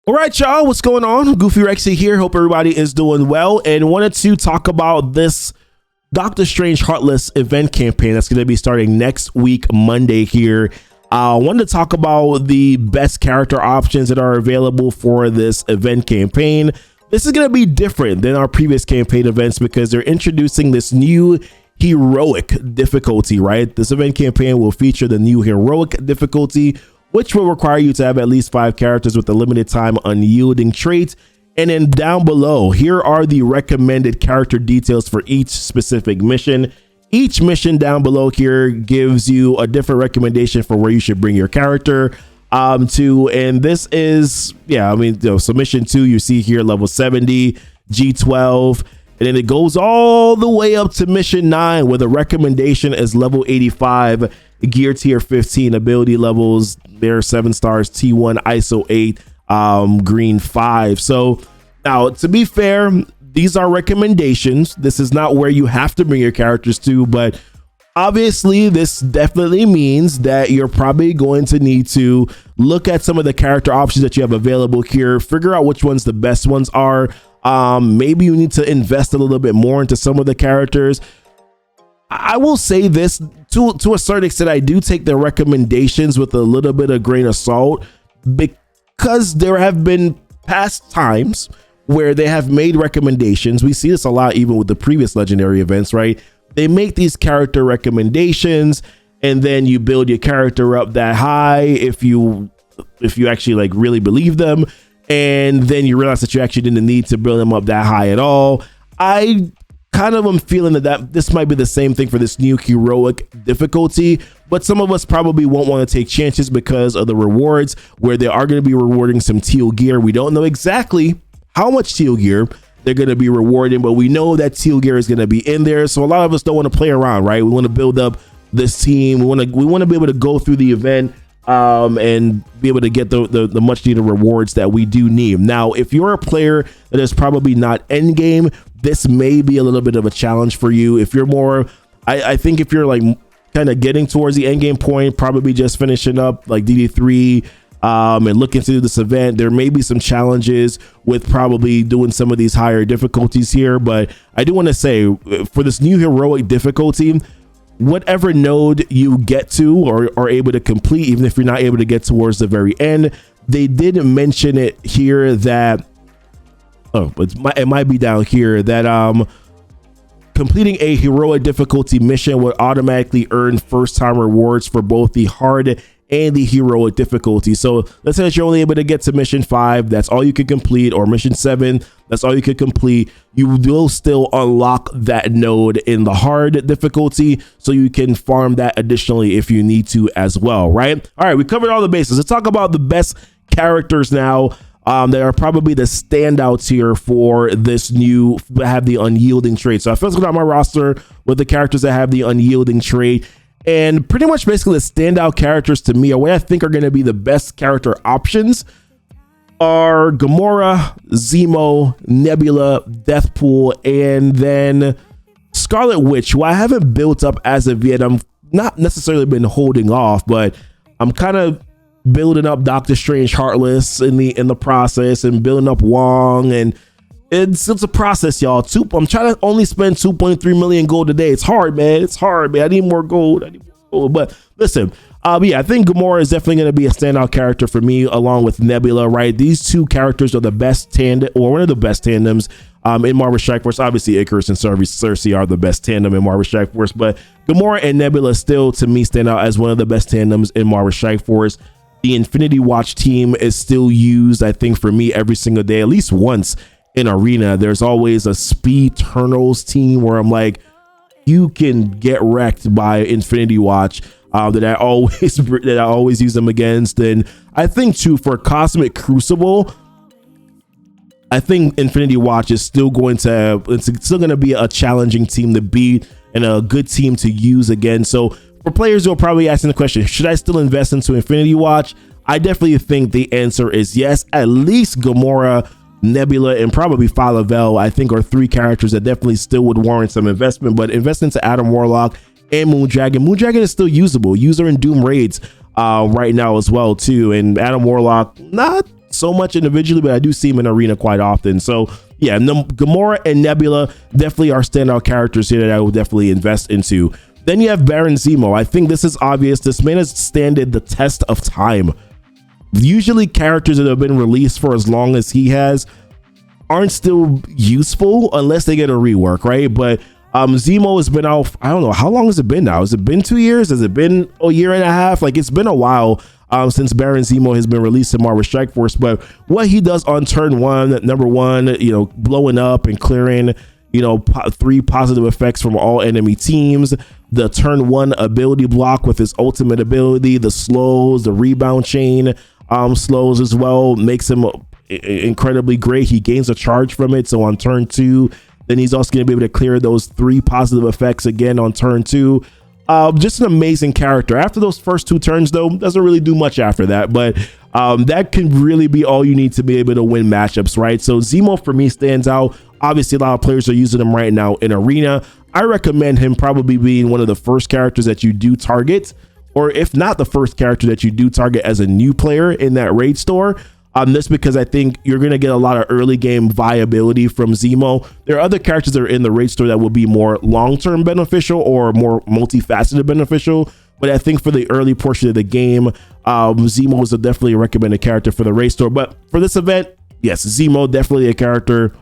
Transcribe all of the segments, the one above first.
All right, y'all, what's going on? Goofy Rexy here. Hope everybody is doing well, and wanted to talk about this Doctor Strange Heartless event campaign that's going to be starting next week, Monday here. I wanted to talk about the best character options that are available for this event campaign. This is going to be different than our previous campaign events because they're introducing this new heroic difficulty, right? This event campaign will feature the new heroic difficulty, which will require you to have at least 5 characters with a limited time unyielding trait. And then down below, here are the recommended character details for each specific mission. Each mission down below here gives you a different recommendation for where you should bring your character to. And this is, so mission 2, you see here, level 70, G12. And then it goes all the way up to mission 9, where the recommendation is level 85, gear tier 15, ability levels, they're 7 stars, T1, ISO 8, green 5. So now, to be fair, these are recommendations. This is not where you have to bring your characters to, but obviously this definitely means that you're probably going to need to look at some of the character options that you have available here, figure out which ones the best ones are. Maybe you need to invest a little bit more into some of the characters. I will say this to a certain extent, I do take the recommendations with a little bit of grain of salt, because there have been past times where they have made recommendations. We see this a lot even with the previous legendary events, right? They make these character recommendations and then you build your character up that high if you actually like really believe them, and then you realize that you actually didn't need to build them up that high at all. I kind of am feeling that this might be the same thing for this new heroic difficulty, but some of us probably won't want to take chances because of the rewards, where they are going to be rewarding some teal gear. We don't know exactly how much teal gear they're going to be rewarding, but we know that teal gear is going to be in there. So a lot of us don't want to play around, right? We want to build up this team. We want to be able to go through the event and be able to get the much needed rewards that we do need. Now, if you're a player that is probably not end game, this may be a little bit of a challenge for you. If you're more, I think if you're like kind of getting towards the end game point, probably just finishing up like DD3 and looking to do this event, there may be some challenges with probably doing some of these higher difficulties here. But I do want to say, for this new heroic difficulty, whatever node you get to or are able to complete, even if you're not able to get towards the very end, they did mention it here that it might be down here that completing a heroic difficulty mission would automatically earn first time rewards for both the hard and the heroic difficulty. So let's say that you're only able to get to mission 5, that's all you can complete, or mission 7, that's all you can complete. You will still unlock that node in the hard difficulty, so you can farm that additionally if you need to as well, right? All right, we covered all the bases. Let's talk about the best characters now that are probably the standouts here for this new, have the unyielding trait. So I first got on my roster with the characters that have the unyielding trait. And pretty much basically the standout characters to me, or what I think are going to be the best character options, are Gamora, Zemo, Nebula, Deathpool, and then Scarlet Witch, who I haven't built up as of yet. I'm not necessarily been holding off, but I'm kind of building up Doctor Strange Heartless in the process, and building up Wong, and it's a process, y'all. I'm trying to only spend 2.3 million gold a day. It's hard, man. It's hard, man. I need more gold. But listen, I think Gamora is definitely going to be a standout character for me, along with Nebula, right? These two characters are the best tandem, or one of the best tandems in Marvel Strike Force. Obviously, Icarus and Cersei are the best tandem in Marvel Strike Force, but Gamora and Nebula still, to me, stand out as one of the best tandems in Marvel Strike Force. The Infinity Watch team is still used, I think, for me every single day, at least once in Arena. There's always a Speed Eternals team where I'm like, you can get wrecked by Infinity Watch. That I always use them against. And I think too, for Cosmic Crucible, I think Infinity Watch is still going to be a challenging team to beat and a good team to use again. So for players who are probably asking the question, should I still invest into Infinity Watch? I definitely think the answer is yes. At least Gamora, Nebula, and probably Falavel, I think, are 3 characters that definitely still would warrant some investment. But invest into Adam Warlock and Moondragon. Moondragon is still usable. Use her in Doom raids right now as well too. And Adam Warlock, not so much individually, but I do see him in arena quite often. So yeah, Gamora and Nebula definitely are standout characters here that I will definitely invest into. Then you have Baron Zemo. I think this is obvious. This man has standed the test of time. Usually characters that have been released for as long as he has aren't still useful unless they get a rework, right? But Zemo has been out, I don't know, how long has it been now? Has it been 2 years? Has it been a year and a half? Like, it's been a while since Baron Zemo has been released in Marvel Strike Force. But what he does on turn one, number one, you know, blowing up and clearing, you know, 3 positive effects from all enemy teams, the turn one ability block with his ultimate ability, the slows, the rebound chain slows as well, makes him incredibly great. He gains a charge from it. So on turn 2, then he's also going to be able to clear those 3 positive effects again on turn 2. Just an amazing character. After those first 2 turns, though, doesn't really do much after that. But that can really be all you need to be able to win matchups, right? So Zemo for me stands out. Obviously, a lot of players are using him right now in Arena. I recommend him probably being one of the first characters that you do target, or if not the first character that you do target as a new player in that raid store. This because I think you're going to get a lot of early game viability from Zemo. There are other characters that are in the raid store that will be more long-term beneficial or more multifaceted beneficial. But I think for the early portion of the game, Zemo is definitely a recommended character for the raid store. But for this event, yes, Zemo, definitely a character.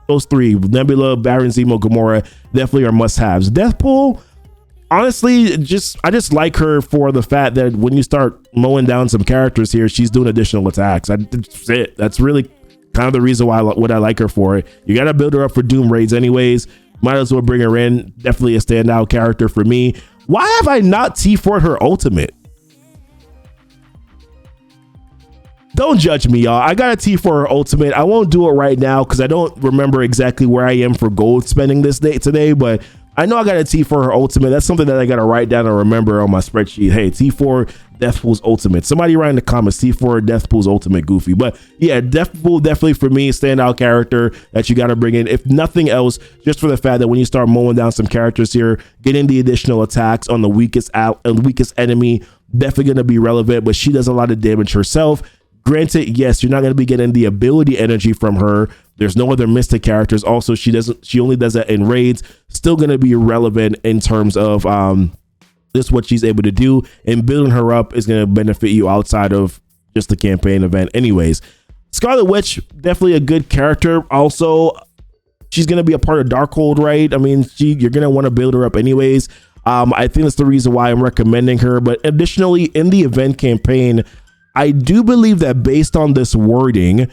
Those 3, Nebula, Baron Zemo, Gamora, definitely are must-haves. Deathpool, honestly, I just like her for the fact that when you start mowing down some characters here, she's doing additional attacks. That's it. That's really kind of the reason why I like her for it. You got to build her up for Doom raids anyways. Might as well bring her in. Definitely a standout character for me. Why have I not T4'd her ultimate? Don't judge me, y'all. I got a T4 her ultimate. I won't do it right now because I don't remember exactly where I am for gold spending this day today, but I know I got a T4 her ultimate. That's something that I got to write down and remember on my spreadsheet. Hey, T4 Deathpool's ultimate. Somebody write in the comments, T4 Deathpool's ultimate, Goofy. But yeah, Deathpool definitely for me, standout character that you got to bring in. If nothing else, just for the fact that when you start mowing down some characters here, getting the additional attacks on the weakest enemy, definitely going to be relevant. But she does a lot of damage herself. Granted, yes, you're not going to be getting the ability energy from her. There's no other Mystic characters. Also, she only does that in raids. Still going to be relevant in terms of just what she's able to do, and building her up is going to benefit you outside of just the campaign event. Anyways, Scarlet Witch, definitely a good character. Also, she's going to be a part of Darkhold, right? I mean, you're going to want to build her up anyways. I think that's the reason why I'm recommending her. But additionally, in the event campaign, I do believe that based on this wording,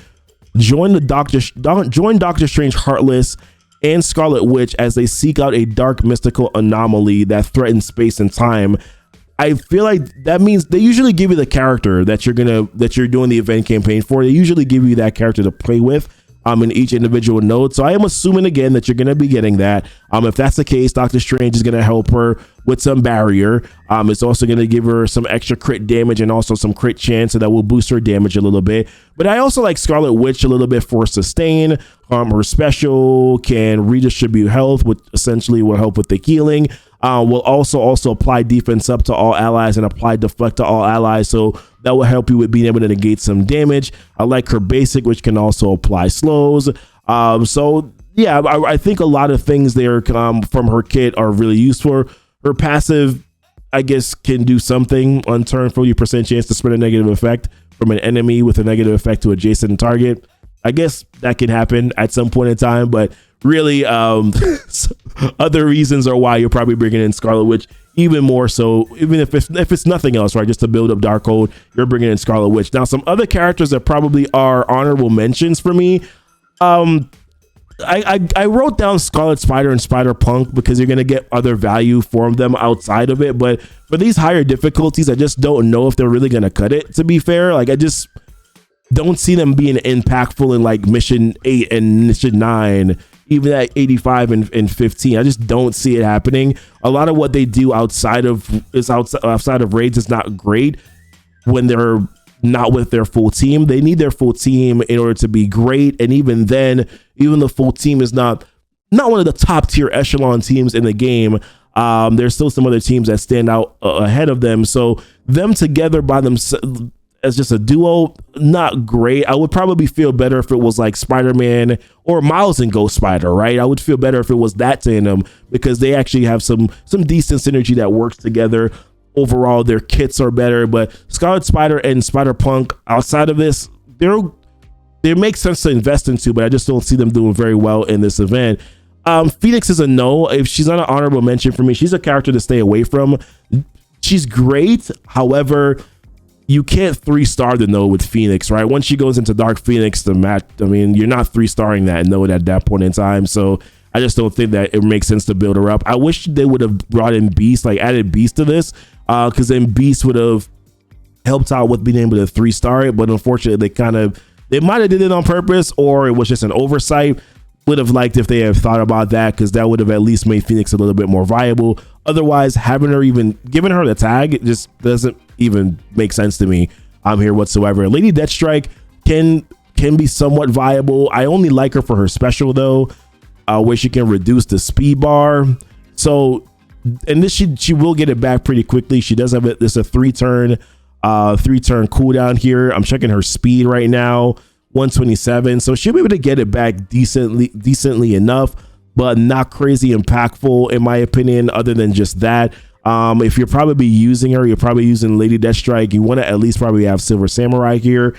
join Doctor Strange, Heartless, and Scarlet Witch as they seek out a dark mystical anomaly that threatens space and time. I feel like that means they usually give you the character that you're doing the event campaign for. They usually give you that character to play with in each individual node. So I am assuming again that you're going to be getting that. If that's the case, Doctor Strange is going to help her with some barrier. It's also going to give her some extra crit damage and also some crit chance, so that will boost her damage a little bit. But I also like Scarlet Witch a little bit for sustain. Her special can redistribute health, which essentially will help with the healing. Will also apply defense up to all allies and apply deflect to all allies. So that will help you with being able to negate some damage. I like her basic, which can also apply slows. So yeah, I think a lot of things there from her kit are really useful. Her passive, I guess, can do something on turn, 40% chance to spread a negative effect from an enemy with a negative effect to adjacent target. I guess that can happen at some point in time, but really other reasons are why you're probably bringing in Scarlet Witch even more so, even if it's nothing else, right? Just to build up Darkhold, you're bringing in Scarlet Witch. Now, some other characters that probably are honorable mentions for me. I wrote down Scarlet Spider and Spider Punk because you're going to get other value for them outside of it. But for these higher difficulties, I just don't know if they're really going to cut it, to be fair. Like, I just don't see them being impactful in like mission 8 and mission 9, even at 85 and 15. I just don't see it happening. A lot of what they do outside of raids is not great when they're not with their full team. They need their full team in order to be great. And even then, even the full team is not one of the top tier echelon teams in the game. There's still some other teams that stand out ahead of them. So them together by themselves, as just a duo, not great. I would probably feel better if it was like Spider-Man or Miles and Ghost Spider, right? I would feel better if it was that tandem, because they actually have some decent synergy that works together. Overall, their kits are better, but Scarlet Spider and Spider-Punk, outside of this, they make sense to invest into, but I just don't see them doing very well in this event. Phoenix is a no. If she's not an honorable mention for me, she's a character to stay away from. She's great. However, you can't 3-star the node with Phoenix, right? Once she goes into Dark Phoenix, the match, I mean, you're not 3-starring that node at that point in time. So I just don't think that it makes sense to build her up. I wish they would have brought in Beast, like added Beast to this, because then Beast would have helped out with being able to 3-star it. But unfortunately, they might have did it on purpose, or it was just an oversight. Would have liked if they had thought about that, because that would have at least made Phoenix a little bit more viable. Otherwise, giving her the tag, it just doesn't even make sense to me here whatsoever. Lady Deathstrike can be somewhat viable. I only like her for her special though, where she can reduce the speed bar. So, and this she will get it back pretty quickly. She does have it. This is a 3-turn cooldown here. I'm checking her speed right now. 127, so she'll be able to get it back decently enough, but not crazy impactful in my opinion, other than just that. If you're probably using her, you're probably using Lady Deathstrike. You want to at least probably have Silver Samurai here,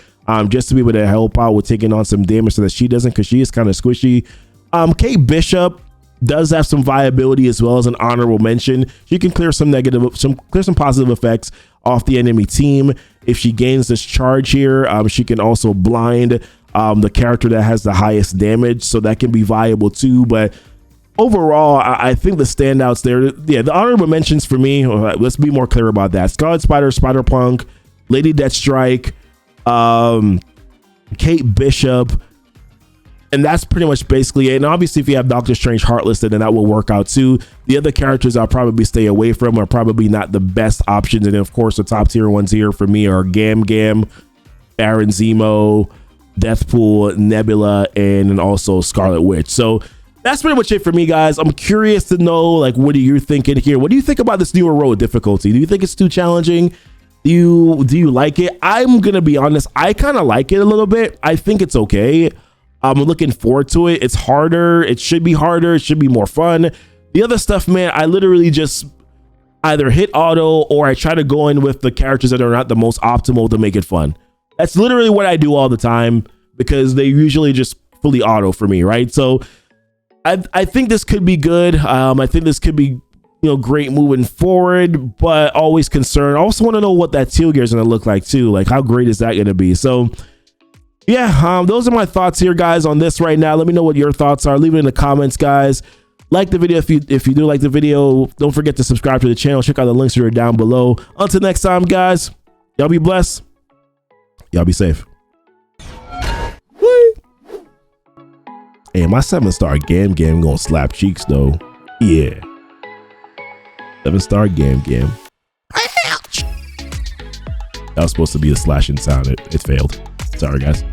just to be able to help out with taking on some damage so that she doesn't, because she is kind of squishy. Kate Bishop does have some viability as well as an honorable mention. She can clear some positive effects off the enemy team. If she gains this charge here, she can also blind the character that has the highest damage, so that can be viable too. But overall, I think the standouts there, yeah, the honorable mentions for me, let's be more clear about that: Scarlet Spider, Spider-Punk, Lady Deathstrike, Kate Bishop, and that's pretty much basically it. And obviously, if you have Doctor Strange Heartless, then that will work out too. The other characters I'll probably stay away from are probably not the best options. And of course, the top tier ones here for me are Gam, Baron Zemo, Deathpool, Nebula, and also Scarlet Witch. So that's pretty much it for me, guys. I'm curious to know, like, what are you thinking here? What do you think about this newer road difficulty? Do you think it's too challenging? Do you like it? I'm gonna be honest, I kind of like it a little bit. I think it's okay. I'm looking forward to it. It's harder. It should be harder. It should be more fun. The other stuff, man, I literally just either hit auto or I try to go in with the characters that are not the most optimal to make it fun. That's literally what I do all the time, because they usually just fully auto for me, right? So I think this could be good. I think this could be, great moving forward, but always concerned. I also want to know what that teal gear is going to look like too. Like, how great is that going to be? So yeah, those are my thoughts here, guys, on this right now. Let me know what your thoughts are. Leave it in the comments, guys. Like the video if you do like the video. Don't forget to subscribe to the channel. Check out the links that are down below. Until next time, guys, y'all be blessed. Y'all be safe. Whee! Hey, my 7-star Gam gonna slap cheeks though. Yeah. 7-star Gam. Ouch. That was supposed to be a slashing sound. It failed. Sorry, guys.